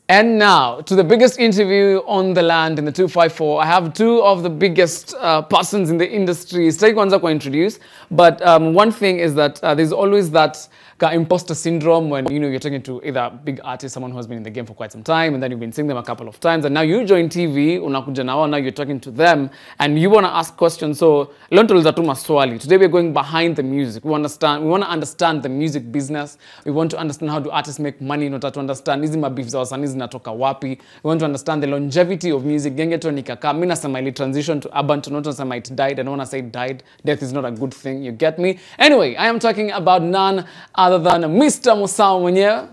And now, to the biggest interview on the land in the 254. I have two of the biggest persons in the industry. Sitaki kwanza kwa introduce, but one thing is that there's always that imposter syndrome when you're talking to either a big artist, someone who has been in the game for quite some time, and then you've been seeing them a couple of times, and now you join TV, unakuja nao, now you're talking to them, and you want to ask questions. So, today we're going behind the music. We want to understand the music business. We want to understand how do artists make money, not to understand hizi mabeef za wasanii zinatoka wapi. We want to understand the longevity of music. Gengeto nikaka, mimi nasema ili transition to urban, to not nasema it died. I don't want to say it died. Death is not a good thing. You get me? Anyway, I am talking about none other than Mr. Musau mwenyewe.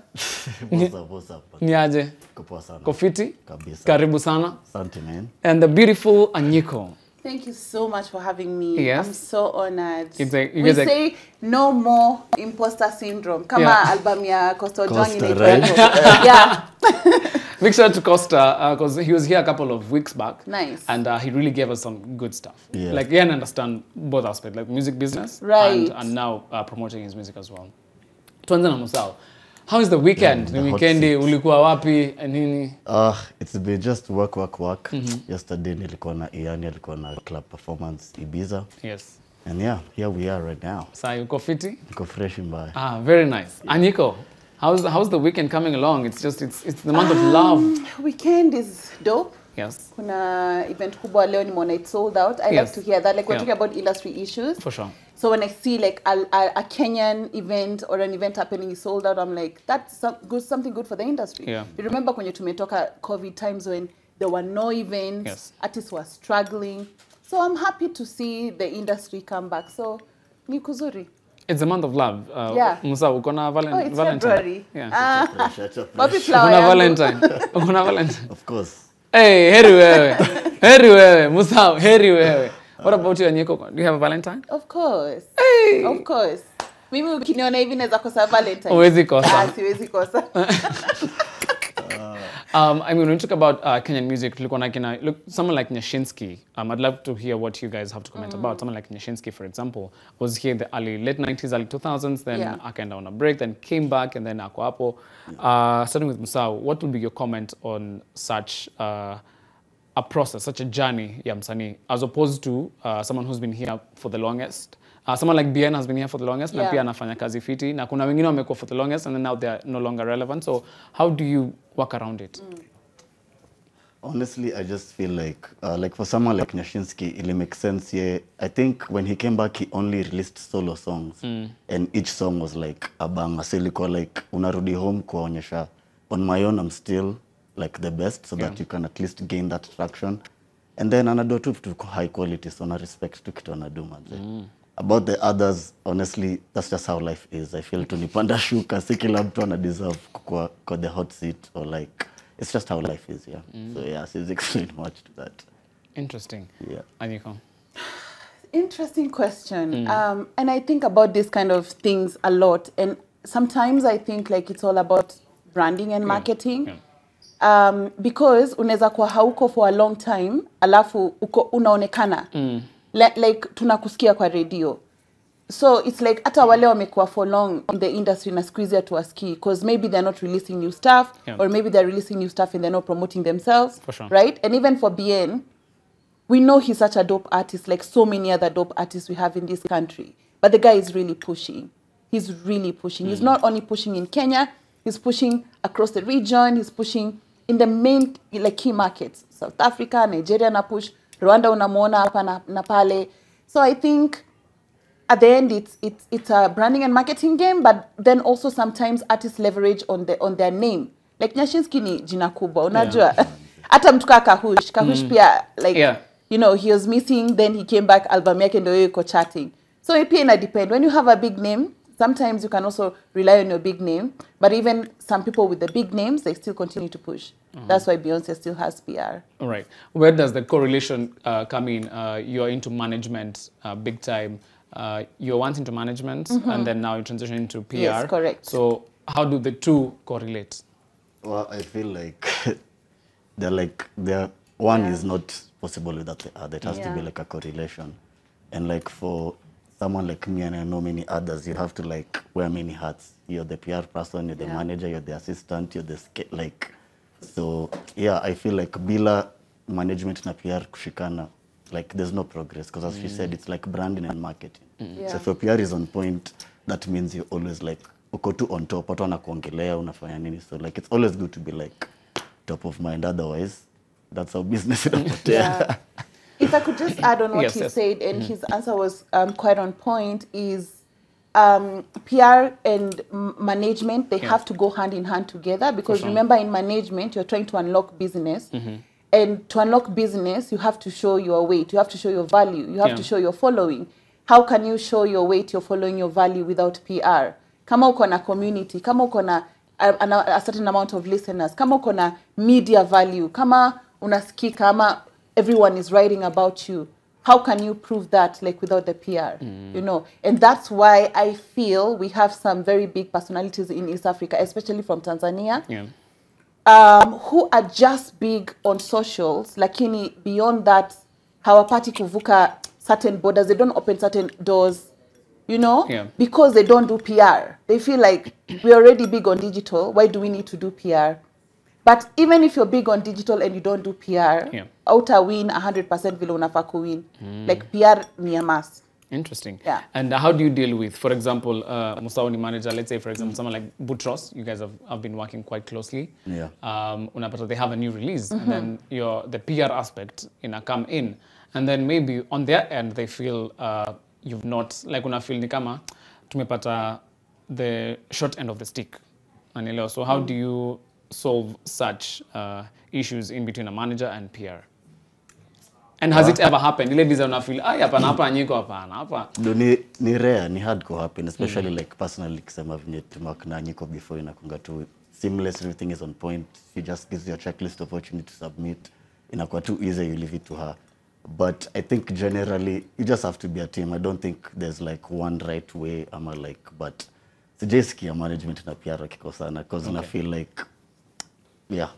What's up? Niaje? Kupoa sana. Kofiti? Kabisa. Karibu sana. Asante, man. And the beautiful Anyiko. Thank you so much for having me. Yes. I'm so honored. We say no more imposter syndrome. Kama album ya Costa Ojwang right? Yeah. Big shout out to Costa because he was here a couple of weeks back. Nice. And he really gave us some good stuff. Yeah. Like he can understand both aspects, like music business right. and now promoting his music as well. Tuanze na Musau. How is the weekend? Yeah, the weekend ulikuwa wapi nini? It's been just work. Yesterday nilikuwa na Ian, nilikuwa na club performance Ibiza. Yes. And yeah, here we are right now. So uko fiti? Niko fresh mbaya. Very nice. Anyiko, how's the weekend coming along? It's the month of love. Weekend is dope. Yes. Kuna event kubwa leo nimeona it sold out. I like to hear that. Like we're talking about industry issues. For sure. So when I see like a Kenyan event or an event happening is sold out, I'm like, that's something good for the industry. Yeah. You remember when you tumetoka COVID times when there were no events, yes. artists were struggling. So I'm happy to see the industry come back. So ni kuzuri. It's a month of love. Yeah. Musau, uko na Valentine. February. Yeah. Uko na Valentine. Uko na Valentine. Of course. Hey, heri wewe. Heri wewe. Musau, heri wewe. What about you, Anyiko? Do you have a Valentine? Of course. Hey. Of course. Mimi ukiniona hivi naweza kosa Valentine. Huwezi kosa. Siwezi kosa. I mean, when we talk about Kenyan music, look, someone like Nyashinsky, I'd love to hear what you guys have to comment about. Someone like Nyashinsky, for example, was here in the late 90s, early 2000s, then akaenda on a break, then came back, and then ako hapo. Starting with Musau, what would be your comment on such a process, such a journey, ya msanii, as opposed to someone who's been here for the longest? Someone like Bien has been here for the longest, na pia anafanya kazi fiti, na kuna wengine wamekuwa for the longest, and then now they're no longer relevant. So how do you work around it? Honestly, I just feel like for someone like Nyashinsky, it makes sense. Yeah, I think when he came back, he only released solo songs, and each song was like a banger. So like unarudi home kuonyesha, on my own, I'm still like the best, so that you can at least gain that traction, and then anado to high quality, so na respect to kitu anadu manze. About the others, honestly, that's just how life is. I feel to nipanda shuka, si kila mtu ana deserve kwa the hot seat, or like, it's just how life is, yeah. So yeah, so it's explain much to that. Interesting. Yeah. Anyiko? Interesting question. And I think about these kind of things a lot. And sometimes I think like it's all about branding and marketing. Yeah. Because unaweza kuwa hauko for a long time, alafu unaonekana. Like tunakusikia kwa radio. So it's like hata wale wamekuwa for long in the industry na squeeze to aski, because maybe they're not releasing new stuff, or maybe they're releasing new stuff and they're not promoting themselves. For sure. Right? And even for BN, we know he's such a dope artist, like so many other dope artists we have in this country. But the guy is really pushing. He's really pushing. He's not only pushing in Kenya, he's pushing across the region, he's pushing in the main like key markets. South Africa, Nigeria na push, Rwanda unamuona hapa na pale. So I think at the end it's a branding and marketing game, but then also sometimes artists leverage on their name. Like Nyashinsky ni jina kubwa, unajua. Hata mtu kama Kahush pia like you know, he was missing, then he came back, album yake ndio iko charting. So it pia ina depend. When you have a big name, sometimes you can also rely on your big name, but even some people with the big names, they still continue to push. That's why Beyonce still has PR. All right. Where does the correlation come in? You're into management big time. You're once into management, and then now you transition into PR. Yes, correct. So how do the two correlate? Well, I feel like one is not possible without the other. It has to be like a correlation. And like for someone like me, and I know many others, you have to like wear many hats. You're the PR person, you're the manager, you're the assistant, you're the like So yeah, I feel like bila management na PR kushikana, like there's no progress, because as she said, it's like branding and marketing. So if your PR is on point, that means you're always like uko tu on top, watu wanakuongelea unafanya nini. So like it's always good to be like top of mind, otherwise that's how business inapotea. If I could just add on what he said, and his answer was quite on point, is PR and management, they have to go hand in hand together, because remember, in management, you're trying to unlock business. And to unlock business, you have to show your weight, you have to show your value, you have to show your following. How can you show your weight, your following, your value without PR? Kama uko na community, kama uko na a certain amount of listeners, kama uko na media value, kama unasikika, kama everyone is writing about you, how can you prove that, like, without the PR? You know, and that's why I feel we have some very big personalities in East Africa, especially from Tanzania, who are just big on socials, lakini beyond that, hawapati kuvuka certain borders, they don't open certain doors, you know, because they don't do PR. They feel like, we're already big on digital, why do we need to do PR? But even if you're big on digital and you don't do PR, outa win 100% vile unafaa kuwin. Like, PR ni a must. Interesting. Yeah. And how do you deal with, for example, Musau ni manager, let's say, for example, someone like Boutros, you guys have been working quite closely. Yeah. Unapata they have a new release, and then the PR aspect come in, and then maybe on their end they feel you've not, like, una feel ni kama tumepata the short end of the stick. So how do you solve such issues in between a manager and PR? And has it ever happened? Ile design una feel hapana hapa Anyiko hapana hapa. Ni rare, ni hard to happen, especially like personally kisema vile tumework na Anyiko before, inakunga tu seamless, everything is on point. She just gives you a checklist of what you need to submit. Inakuwa too easy, you leave it to her. But I think generally you just have to be a team. I don't think there's like one right way, but sijaisikia management na PR wakikosana, because I feel like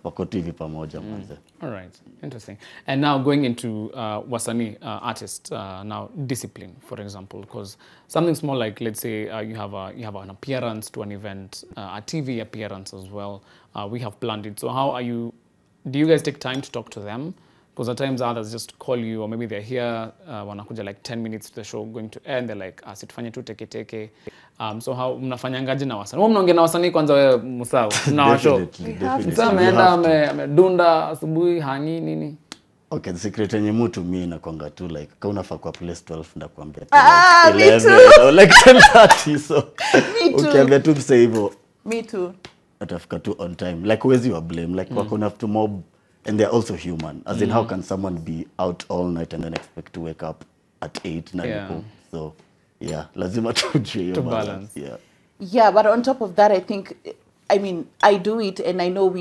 wako tu hivi pamoja mwanzo. All right, interesting. And now going into wasanii artists, now discipline, for example, because something small like, let's say you have an appearance to an event, a TV appearance as well. We have planned it. So how do you guys take time to talk to them? Because at times others just call you, or maybe they're here, wanakuja like 10 minutes to the show going to end, they're like, situfanye tu teke. So how mnafanyangaje na wasanii? Mnaongea na wasanii kwanza wewe Musau na show? Msa ameenda amedunda asubuhi hangi nini? Okay, the secret yenye mtu mimi nakwanga tu like kama unafaa kwa place 12 ndakwambia tu. Me too. Like 10:30, so ukiambia tu mse hivyo. Me too. Atafika tu on time. Like where's your blame? Like wako have to mob, and they're also human. As in, how can someone be out all night and then expect to wake up at 8, 9? So lazima tujue to balance. Yeah, but on top of that, I mean, I do it, and I know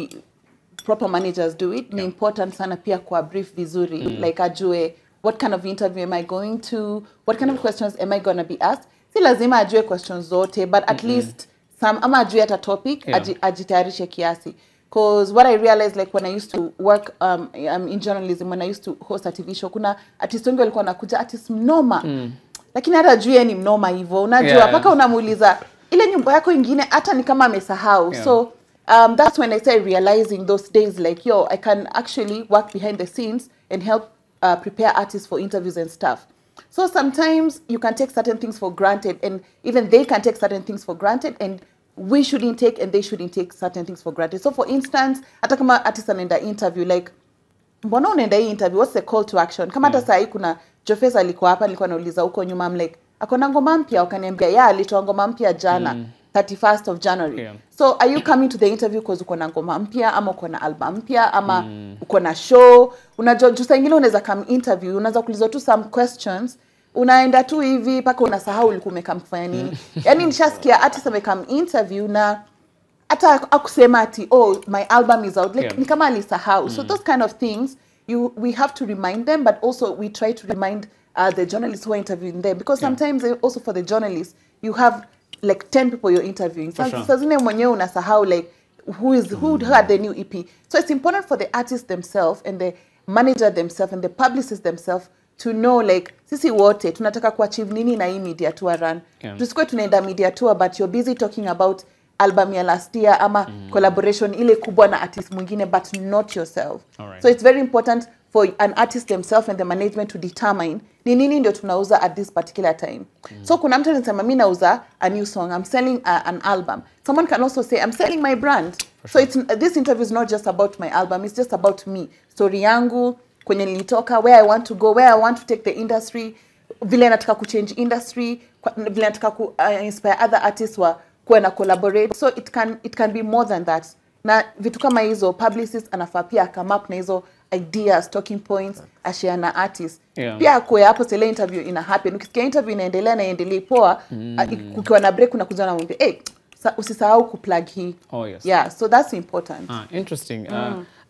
proper managers do it. Ni important sana pia kwa brief vizuri. Like ajue, what kind of interview am I going to? What kind of questions am I going to be asked? Si lazima ajue questions zote, but at least ama ajue at a topic, ajitayarishe kiasi. Because what I realized, like when I used to work in journalism, when I used to host a TV show, kuna artist wengi walikuwa nakuja artist mnoma. Lakini hata ajue ni mnoma hivyo. Unajua paka unamuuliza ile nyumba yako ingine hata ni kama amesahau. So that's when I started realizing those days, like, I can actually work behind the scenes and help prepare artists for interviews and stuff. So sometimes you can take certain things for granted, and even they can take certain things for granted, and we shouldn't take and they shouldn't take certain things for granted. So for instance, hata kama artist anaenda interview, like, mbona unaenda hii interview, what's the call to action? Kama hata saa hii kuna Jofesa alikuwa hapa, nilikuwa nauliza huko nyuma, I'm like, akona ngoma mpya, wakaniambia alitoa ngoma mpya jana, 31st of January. So are you coming to the interview because uko na ngoma mpya, ama uko na album mpya, ama uko na show? Unajua jusa ingine unaweza come interview, unaweza kuuliza tu some questions, unaenda tu hivi paka unasahau ulikuwa umekam kufanya nini. Yani nishasikia artist amekam interview na hata akusema ati my album is out, like ni kama alisahau. So those kind of things we have to remind them, but also we try to remind the journalists who are interviewing them, because sometimes also for the journalists you have like 10 people you're interviewing. So zine mwenyewe unasahau like who had the new EP. So it's important for the artists themselves and the manager themselves and the publicists themselves to know like sisi wote tunataka kuachieve nini na hii media tour run. Tusikuwe tunaenda media tour but you're busy talking about album ya last year ama collaboration ile kubwa na artist mwingine but not yourself. Alright. So it's very important for an artist themselves and the management to determine ni nini ndio tunauza at this particular time. So kuna mtu anasema mimi nauza a new song, I'm selling an album. Someone can also say I'm selling my brand. So this interview is not just about my album, it's just about me. Story yangu, kwenye nilitoka, where I want to go, where I want to take the industry, vile nataka ku change industry, vile nataka ku inspire other artists wa kuwa na collaborate. So it can be more than that. Na vitu kama hizo Publicist anafaa pia come up na hizo ideas, talking points, ashare na artists. Yeah. Pia kwa hapo sele interview ina happen. Ukisikia interview inaendelea na iendelee poa, kukiwa na break unakuja na mwambie, hey, usisahau kuplug hii. Oh yes. Yeah, so that's important. Interesting.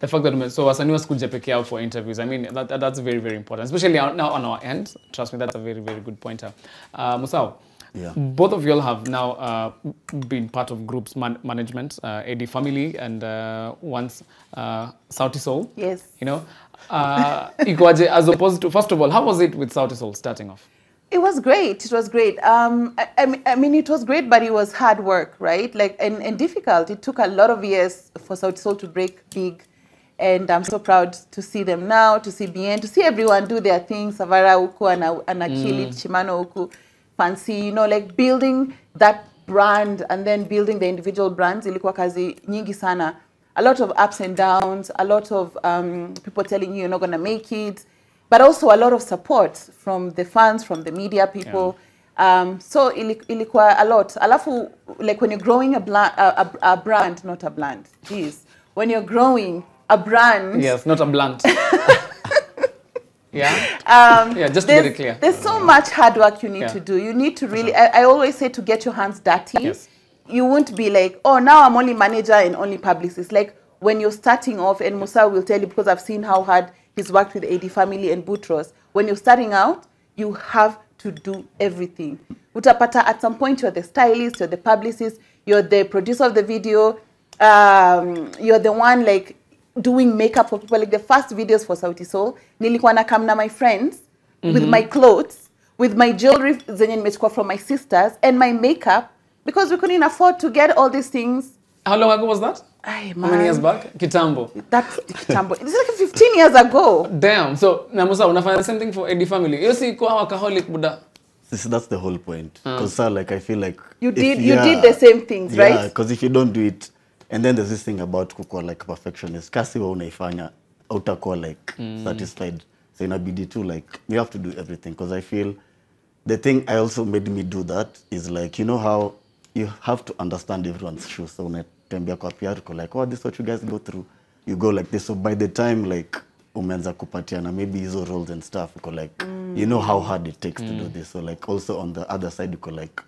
The fact that so wasanii wasikuja peke yao for interviews, I mean that's very, very important, especially now on our end. Trust me, that's a very, very good pointer. Musau, yeah, both of you all have now been part of groups management, AD Family and once Sauti Sol. Yes. You know, ikoaje as opposed to, first of all, how was it with Sauti Sol starting off? It was great. It was great. I mean, it was great, but it was hard work, right? Like and difficult. It took a lot of years for Sauti Sol to break big, and I'm so proud to see them now, to see Bien, to see everyone do their thing. Savara Owoko and Achille, Chimano Owoko, Fancy, you know, like building that brand and then building the individual brands. Ilikuwa kazi nyingi sana. A lot of ups and downs. A lot of people telling you you're not gonna make it. But also a lot of support from the fans, from the media people. Yeah. So ilikuwa a lot. Alafu, like when you're growing a brand, not a bland. Jeez. When you're growing a brand. Yes, not a blunt. Yeah. Yeah, just to get it clear. There's so much hard work you need to do. You need to really, I always say to get your hands dirty. Yes. You won't be like, oh, now I'm only manager and only publicist. Like when you're starting off, and Musau will tell you because I've seen how hard he's worked with AD Family and Boutros. When you're starting out, you have to do everything. Utapata, at some point, you're the stylist, you're the publicist, you're the producer of the video, you're the one like doing makeup for people. Like the first videos for Sauti Sol, nilikuwa na come na my friends with my clothes, with my jewelry zenye nimechukua from my sisters, and my makeup, because we couldn't afford to get all these things. How long ago was that? Ay, how many years back? Kitambo. That's Kitambo. It's like 15 years ago. Damn. So, Namusa, unafanya the same thing for AD Family. You see, kwa workaholic buda. That's the whole point. Because like I feel like you did the same things, right? Yeah, because if you don't do it, and then there's this thing about kukua like perfectionist. Kasi wa unaifanya, utakuwa like satisfied. So inabidi too, like you have to do everything. Because I feel the thing I also made me do that is like, you know how you have to understand everyone's shoes. So unatembea kwa PR like, oh, this is what you guys go through. You go like this. So by the time like umeanza kupatiana maybe hizo roles and stuff, you go like, you know how hard it takes to do this. So like also on the other side, you go like,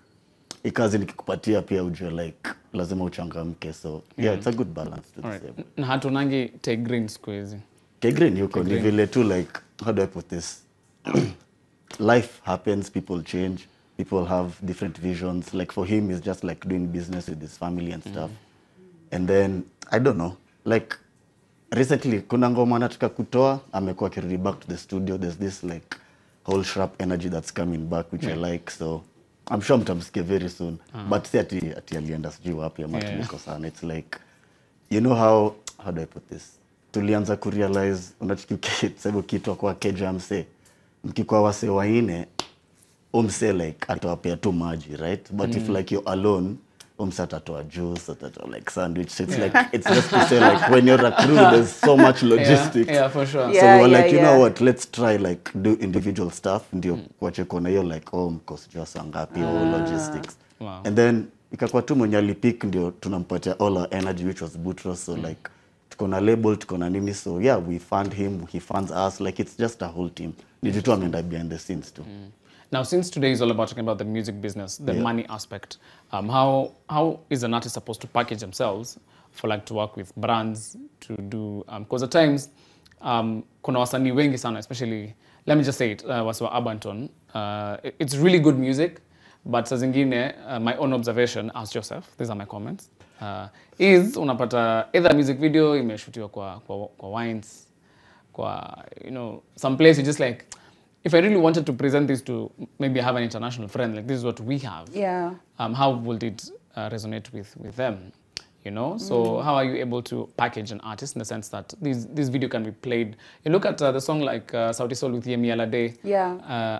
ikazi nikikupatia pia ujue like lazima uchangamke. So yeah, it's a good balance to right. say. Na hatunangi take green siku hizi. Take green yuko ni vile tu like, how do I put this? Life happens, people change, people have different visions. Like for him, it's just like doing business with his family and stuff. And then I don't know, like recently kuna ngoma nataka kutoa, amekuwa kirudi back to the studio. There's this like whole sharp energy that's coming back, which I like. So I'm sure mtamsikia very soon. But si ati alienda sijui wapi ama tuliko sana. It's like, you know how do I put this? Tulianza kurealize unachikiuke sababu kitu kwa keja mse. Mkikuwa wase waine umse like atawapea tu maji, right? But if like you're alone, umse atatoa juice, atatoa like sandwich. So it's like, it's just to say like when you're a crew, there's so much logistics. Yeah, for sure. Yeah, So we were like, you know what, let's try like do individual stuff. Ndio kwache kona hiyo like, oh mkosijua sangapi, logistics. Wow. And then ikakuwa tu mwenye alipick ndio tunampatia all our energy, which was Boutros. So like tuko na label, tuko na nini. So yeah, we fund him, he funds us. Like it's just a whole team. Ndio tu ameenda behind the scenes too. Now, since today is all about talking about the music business, the money aspect, how is an artist supposed to package themselves for like to work with brands to do? Because at times, kuna wasanii wengi sana, especially, let me just say it, wasiwa Abanton, it's really good music, but saa zingine, my own observation, ask yourself, these are my comments, is unapata either music video imeshutiwa kwa wines, kwa, you know, some place you just like, if I really wanted to present this to maybe have an international friend, like this is what we have. Yeah. How would it resonate with them. You know, so how are you able to package an artist in the sense that this video can be played? You look at the song like Sauti Sol with Yemi Alade,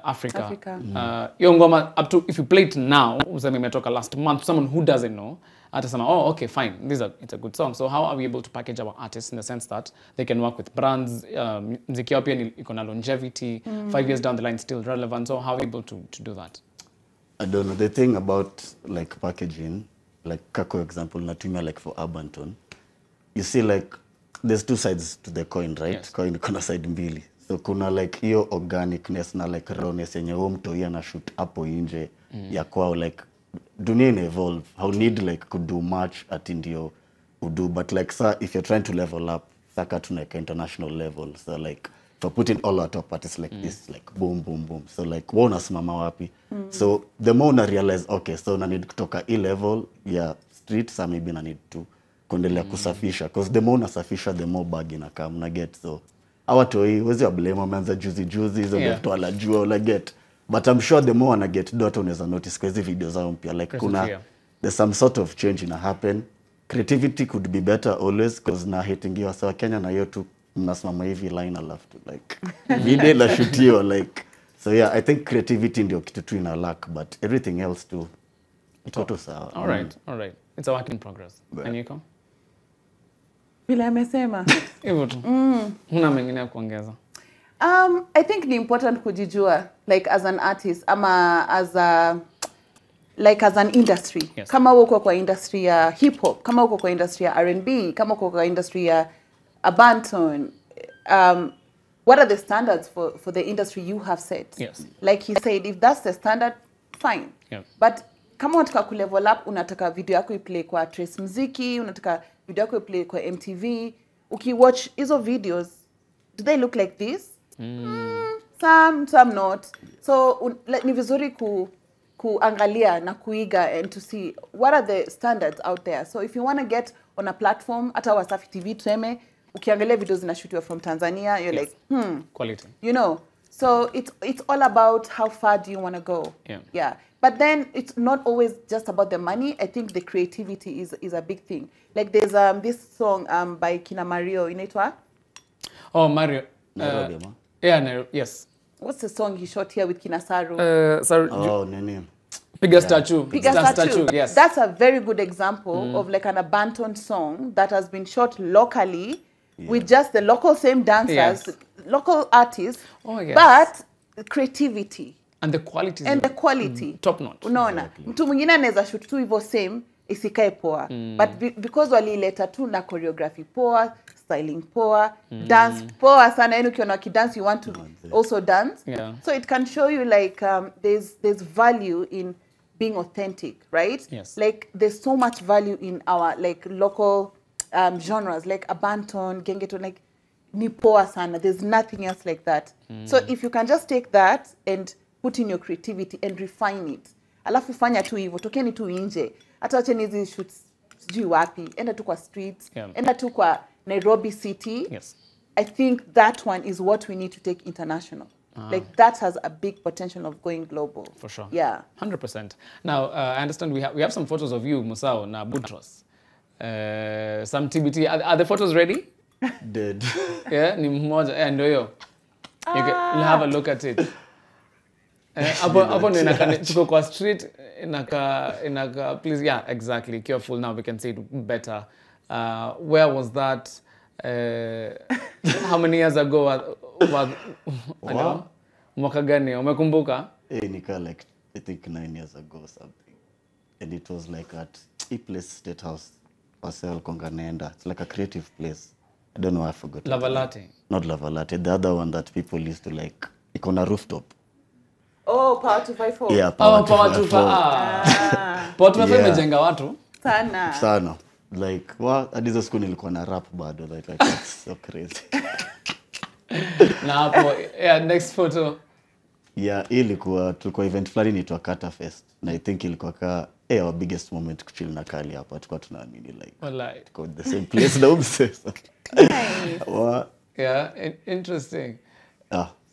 Africa. Yo ngoma, up to if you play it now, useme imetoka last month, someone who doesn't know, atasema, oh, okay, fine, it's a good song. So how are we able to package our artists in the sense that they can work with brands, muziki yao pia iko na longevity, 5 years down the line still relevant. So how are we able to do that? I don't know. The thing about like packaging, like Kako example, natumia like for urban tone, you see like there's two sides to the coin, right? Yes. Coin kuna side mbili. So kuna like hiyo organicness na like rawness yenye huo mtu yana shoot hapo nje ya kwao, like dunia ina evolve. How need like could do much at ndio udo, but like sir, if you're trying to level up, saka to like international level. So like for putting all our top artists like this, like boom, boom, boom. So like wana simama wapi. So the more una realize, okay, so na need kutoka level ya street, sa maybe na need to kuendelea kusafisha. Because the more unasafisha, the more bag inakam na get. So awatoi, wezi wa blame, wameanza juzi, hizo vitu alajua ula get. But I'm sure the more wana get, dot unaweza notice kwa hizi videos zao mpya. Like kuna, there's some sort of change ina happen. Creativity could be better always, because na hatingiwa sawa Kenya na yotu mnasimama hivi line alafu to like video la shootio like. So yeah, I think creativity ndio kitu tu ina lack, but everything else too iko tu sawa. All right. It's a work in progress. Anyiko? Vile amesema. Hivyo tu. Huna mengine ya kuongeza? I think ni important kujijua like as an artist ama as an industry. Yes. Kama uko kwa industry ya hip hop, kama uko kwa industry ya R&B, kama uko kwa industry ya Abanton, what are the standards for the industry you have set? Yes. Like he said, if that's the standard, fine. Yeah. But kama unataka kulevel up, unataka video yako iplay kwa Trace Muziki, unataka video yako iplay kwa MTV, ukiwatch hizo videos, do they look like this? Some not. So ni vizuri kuangalia na kuiga and to see what are the standards out there. So if you want to get on a platform, hata Wasafi TV tuseme, ukiangalia videos zinashootiwa from Tanzania, you're like, quality. You know, so it's all about how far do you want to go. Yeah. But then it's not always just about the money. I think the creativity is a big thing. Like there's this song by Kina Mario, inaitwa? Oh, Mario. Nairobi, yeah, Nairobi, yes. What's the song he shot here with Kina Saru? Nini. Piga statue, yes. That's a very good example of like an abandoned song that has been shot locally with just the local same dancers, local artists, but creativity. And the quality. Top notch. Unaona, mtu mwingine anaweza shoot tu hivyo same isikae poa. But because walileta tu na choreography poa, styling poa, dance poa sana, yani ukiona kidance you want to also dance. Yeah. So it can show you like there's value in being authentic, right? Yes. Like there's so much value in our like local genres like Abanton, Gengeton, like ni poa sana. There's nothing else like that. So if you can just take that and put in your creativity and refine it. Alafu fanya tu hivyo, tokeni tu nje. Hata wacheni hizi shoots sijui wapi, enda tu kwa streets, enda tu kwa Nairobi City. Yes. I think that one is what we need to take international. Like that has a big potential of going global. For sure. Yeah. 100%. Now, I understand we have some photos of you, Musau, na Butros. Some TBT. Are the photos ready? Dead. Yeah, ni mmoja. Ndio hiyo. You'll have a look at it. Hapo ndio tuko kwa street inaka please, yeah, exactly, careful, now we can see it better. Where was that? How many years ago mwaka gani umekumbuka? Nika like I think 9 years ago or something, and it was like at a place State House Pasel Konganenda. It's like a creative place. I don't know, I forgot. Lavalate. Not Lavalate, the other one that people used to like, on a rooftop. Oh, Power 254. Yeah, Power 254. Power 254 imejenga watu sana. Like hadi hizo school nilikuwa na rap bado, like that's so crazy. Na hapo next photo. Yeah, tulikuwa event fulani inaitwa Kata Fest, na I think ilikuwa our biggest moment kuchill na Kali hapa, tulikuwa tunaamini like wallahi go the same place na obsessed. Nice. Yeah, interesting.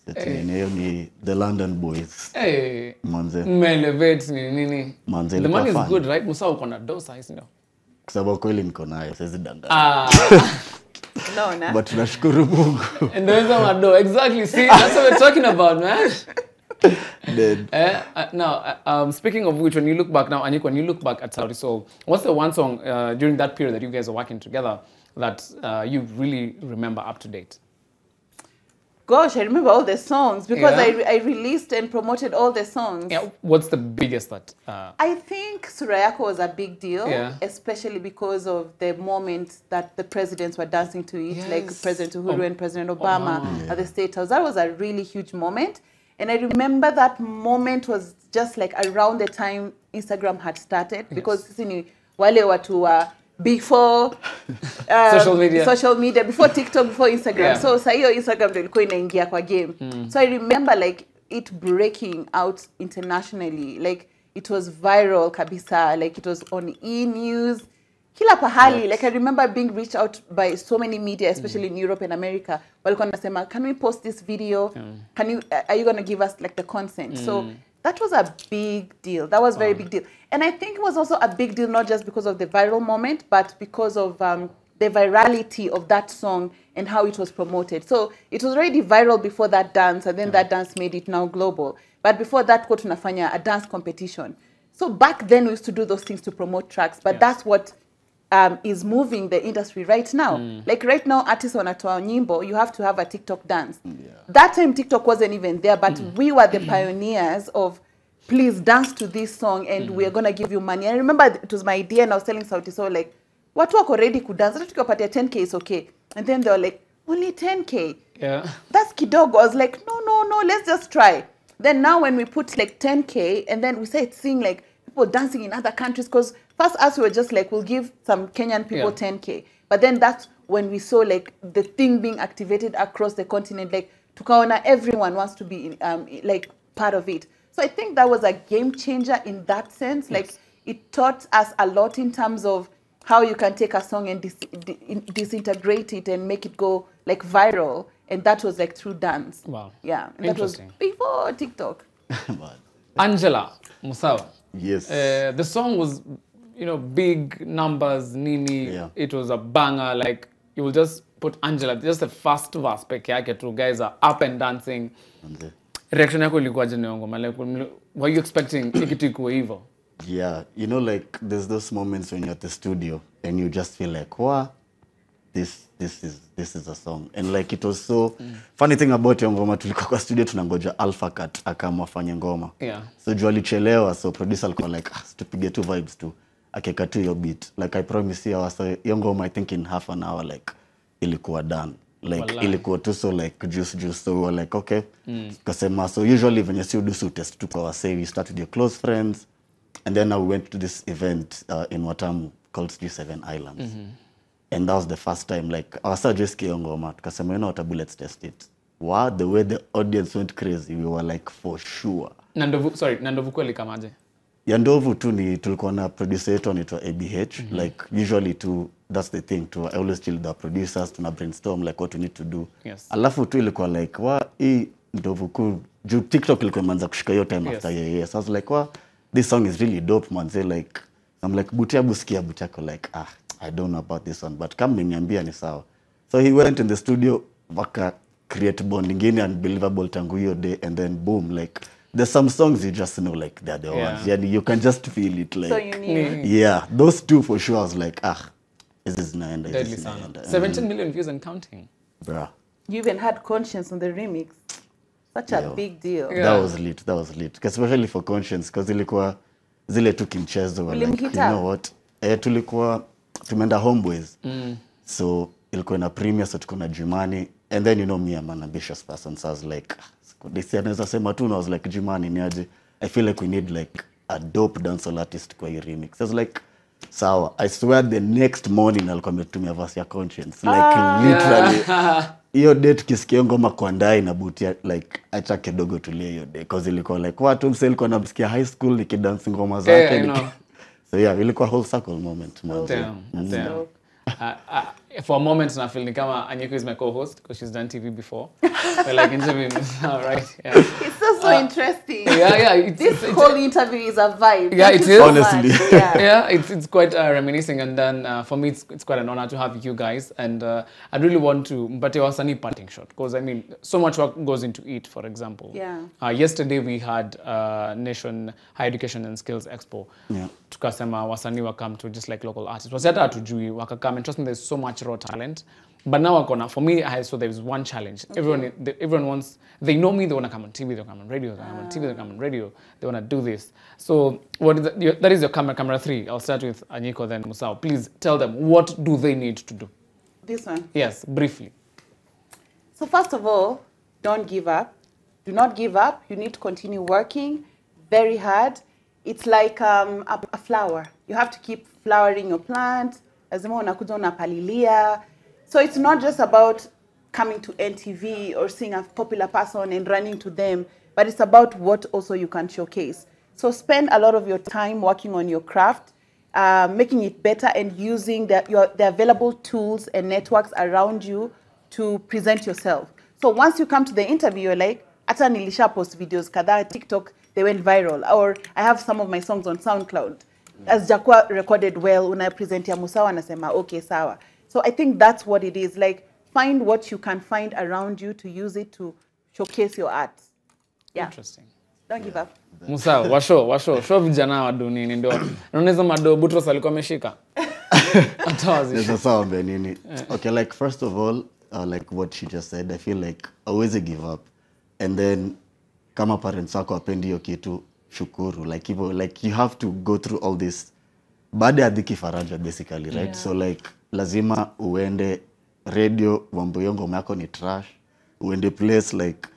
Ni the London boys. Hey. Manze. Elevate nini. Manze. The money is good, right? Musau uko na dosa hizi ndio. Kwa sababu kweli niko nayo, siwezi danganya. No, nah. But tunashukuru Mungu. And there is a do. Exactly. See, that's what we're talking about, man. Now, speaking of which, when you look back now, Anyiko, when you look back at Saudi Soul, what's the one song during that period that you guys are working together that you really remember up to date? Gosh, I remember all the songs because I released and promoted all the songs. Yeah. What's the biggest that? I think Surayako was a big deal, Yeah. especially because of the moment that the presidents were dancing to it, like President Uhuru and President Obama at the State House. That was a really huge moment. And I remember that moment was just like around the time Instagram had started, because wale watu wa before social media, before TikTok, before Instagram. So sayo Instagram ndio ilikuwa inaingia kwa game. So I remember like it breaking out internationally. Like it was viral kabisa. Like it was on E-News. Kila pahali. Like I remember being reached out by so many media, especially in Europe and America. Walikuwa nasema, can we post this video? Are you going to give us like the consent? So that was a big deal. That was very big deal. And I think it was also a big deal, not just because of the viral moment, but because of the virality of that song and how it was promoted. So it was already viral before that dance, and then that dance made it now global. But before that, ko tunafanya a dance competition. So back then, we used to do those things to promote tracks, but that's what is moving the industry right now. Like right now, artists wanatoa nyimbo, you have to have a TikTok dance. That time, TikTok wasn't even there, but we were the pioneers of, please dance to this song and we're going to give you money. I remember it was my idea and I was telling Sauti Sol, like, watu wako ready kudance. Hata tukiwapatia 10K is okay. And then they were like, only 10K? Yeah. That's kidogo. I was like, no, let's just try. Then now when we put like 10K and then we started seeing like people dancing in other countries, because first us we were just like, we'll give some Kenyan people 10K. But then that's when we saw like the thing being activated across the continent. Like tukaona everyone wants to be like part of it. So I think that was a game changer in that sense. Like it taught us a lot in terms of how you can take a song and disintegrate it and make it go like viral. And that was like through dance. Wow. Yeah. And that was before TikTok. Angela Musau. Yes. The song was, big numbers, nini. Yeah. It was a banger. Like, you will just put Angela, just the first verse peke yake tu, guys are up and dancing. Reaction yako ilikuwaje na ngoma? Like, were you expecting ikitu ikuwe hivyo? Yeah, like there's those moments when you're at the studio and you just feel like, wow, this is a song. And like it was so funny thing about your ngoma, tulikuwa kwa studio tunangoja Alpha Cut akamwafanya ngoma. Yeah. So juu alichelewa, so producer alikuwa like, tupige tu vibes tu. Akeka tu your beat. Like I promise you, so your ngoma I think in half an hour like ilikuwa done. Like ilikuwa tu so like juice. So we were like, okay. Kasema, so usually when you do test tu kwa wase, we start with your close friends. And then we went to this event in Watamu called G7 Islands. And that was the first time, like, I was just ngoma. Tukasema, let's test it. Wow, the way the audience went crazy, we were like, for sure. Nandovu kweli kamaje? Ya Ndovu tu ni tulikuwa na producer yetu anaitwa ABH. Like, usually tu, that's the thing too. I always chill with the producers, tuna brainstorm like what we need to do. Yes. Alafu tu ilikuwa like, hii Ndovu ku, juu TikTok ilikuwa imeanza kushika hiyo time after year. So I was like, this song is really dope, man. Say like, I'm like, butia butiako, like, I don't know about this one, but kama niambia ni sawa. So he went in the studio, waka create bonding in unbelievable tangu hiyo day, and then boom, like, there's some songs you just know, like, they're the ones. Yeah, you can just feel it, like. So you knew. Yeah, those two for sure, I was like, this is naenda. Deadly sound. 17 million views and counting. Bruh. You even had Conscience on the remix. Such a big deal. Yeah. That was lit. Especially for Conscience, because ilikuwa zile tu kimchezo. Like, you know what? Tulikuwa tumeenda Homeboys. So ilikuwa na premiere, so tuko na Jimani. And then, me, I'm an ambitious person. So I was like, this year naweza sema tu, I was like, Jimani ni aje. I feel like we need like a dope dancehall artist kwa hii remix. I was like, sawa. I swear the next morning alikuwa ametumia verse ya Conscience. Like literally. Hiyo day tukisikia ngoma kwa ndai na butia, like acha kidogo tulie hiyo day, because ilikuwa like watu mse ilikuwa namsikia high school nikidance ngoma zake. So yeah, ilikuwa whole circle moment. Damn. for a moment, I feel like Anyiko is my co-host because she's done TV before. We're like interviewing Musau, right? Yeah. It's so interesting. Yeah. This whole interview is a vibe. Yeah, it is. Honestly. Yeah. It's quite reminiscing, and then for me, it's quite an honor to have you guys, and I really want to, but it was a parting shot because I mean, so much work goes into it. For example, yesterday we had Nation High Education and Skills Expo. Yeah. Tukasema wasanii wakam to just like local artists. Was that hatujui wakakam, and trust me, there's so much raw talent. But now for me, I saw there was one challenge. Okay. Everyone wants, they know me, they want to come on TV, they want to come on radio, they want to come on TV, they want to come on radio, they want to do this. So what is that is your camera 3. I'll start with Anyiko, then Musau. Please tell them, what do they need to do? This one? Yes, briefly. So first of all, don't give up. Do not give up. You need to continue working very hard. It's like a flower. You have to keep flowering your plant. Lazima unakuja unapalilia. So it's not just about coming to NTV or seeing a popular person and running to them, but it's about what also you can showcase. So spend a lot of your time working on your craft, making it better and using the available tools and networks around you to present yourself. So once you come to the interview, you're like, ata nilisha post videos kadhaa TikTok, they went viral. Or I have some of my songs on SoundCloud. As Jakwa recorded well, una present ya Musau anasema, okay, sawa. So I think that's what it is. Like, find what you can find around you to use it to showcase your art. Yeah. Interesting. Don't give up. Musau, washo. Show vijana wa dunini ndio. Unaweza mado Butros alikuwa ameshika. Okay, like first of all, like what she just said, I feel like always give up. And then kama parents wako wapendi hiyo kitu, shukuru. Like you have to go through all this. Baada ya dhiki faraja basically, right? Yeah. So like lazima uende radio, wambo yongo yako ni trash. Uende place like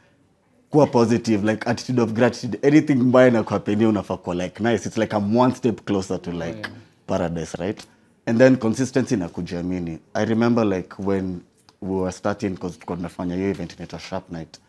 kuwa positive, like attitude of gratitude. Anything mbaya na kwa peni unafaa kuwa like nice. It's like I'm one step closer to like paradise, right? And then consistency na kujiamini. I remember like when we were starting, because tulikuwa tunafanya hiyo event inaitwa Sharp Night.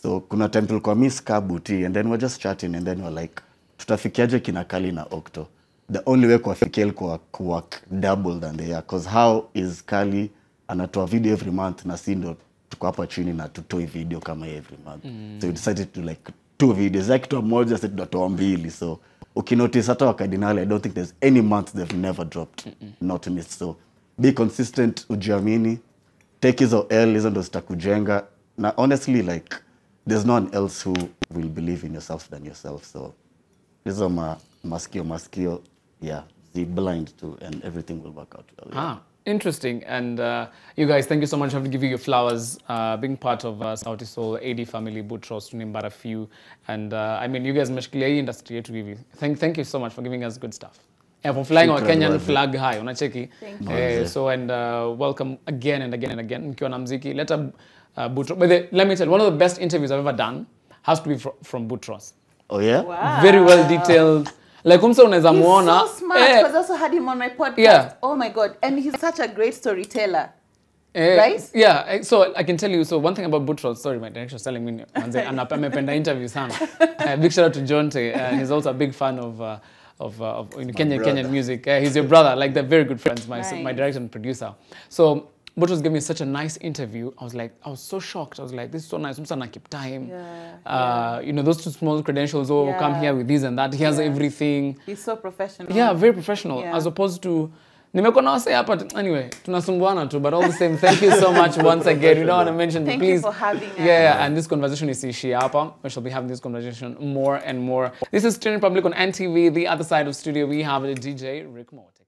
So kuna time tulikuwa miss Kabuti, and then we're just chatting, and then we're like, tutafikiaje kina Kali na Octo? The only way kuwafikia ilikuwa kuwork double than they are, because how is Kali anatoa video every month na sindo tuko hapa chini na tutoi video kama every month. So we decided to like 2 videos, like kitu moja sasa tutatoa 2. So ukinotice hata wakadinali, I don't think there's any month they've never dropped not missed. So be consistent, ujiamini, take hizo L, hizo ndo zitakujenga. Na honestly, like there's no one else who will believe in yourself than yourself. So hizo maskio, yeah, be blind to, and everything will work out well. Yeah. Interesting. And you guys, thank you so much for giving your flowers, being part of Sauti Sol, AD family, Butros, to name but a few. And I mean, you guys, meshkilia industry to give you. Thank you so much for giving us good stuff. And for flying our Kenyan flag high, unacheki. Thank you. So, and welcome again and again and again. Mkiwa na mziki, Butros. But let me tell you, one of the best interviews I've ever done has to be from Butros. Oh yeah? Wow. Very well detailed. Like unaweza muona. He's so smart, because I also had him on my podcast. Yeah. Oh my God. And he's such a great storyteller. Right? Yeah. So I can tell you, so one thing about Butros, sorry, my director is telling me, amependa interview sana. Big shout out to Jonte. He's also a big fan of Kenyan music. He's your brother, like they're very good friends, my director and producer. So Butros gave me such a nice interview. I was so shocked. I was like, this is so nice. I'm starting to keep time. You know, those 2 small credentials, come here with this and that. He has everything. He's so professional. Yeah, very professional. As opposed to, anyway, tunasumbuana too, but all the same, thank you so much once again. We don't want to mention, thank please. You for having us. Yeah, and this conversation is Ishiapa. We shall be having this conversation more and more. This is Training Public on NTV. The other side of studio, we have the DJ Rick Morton.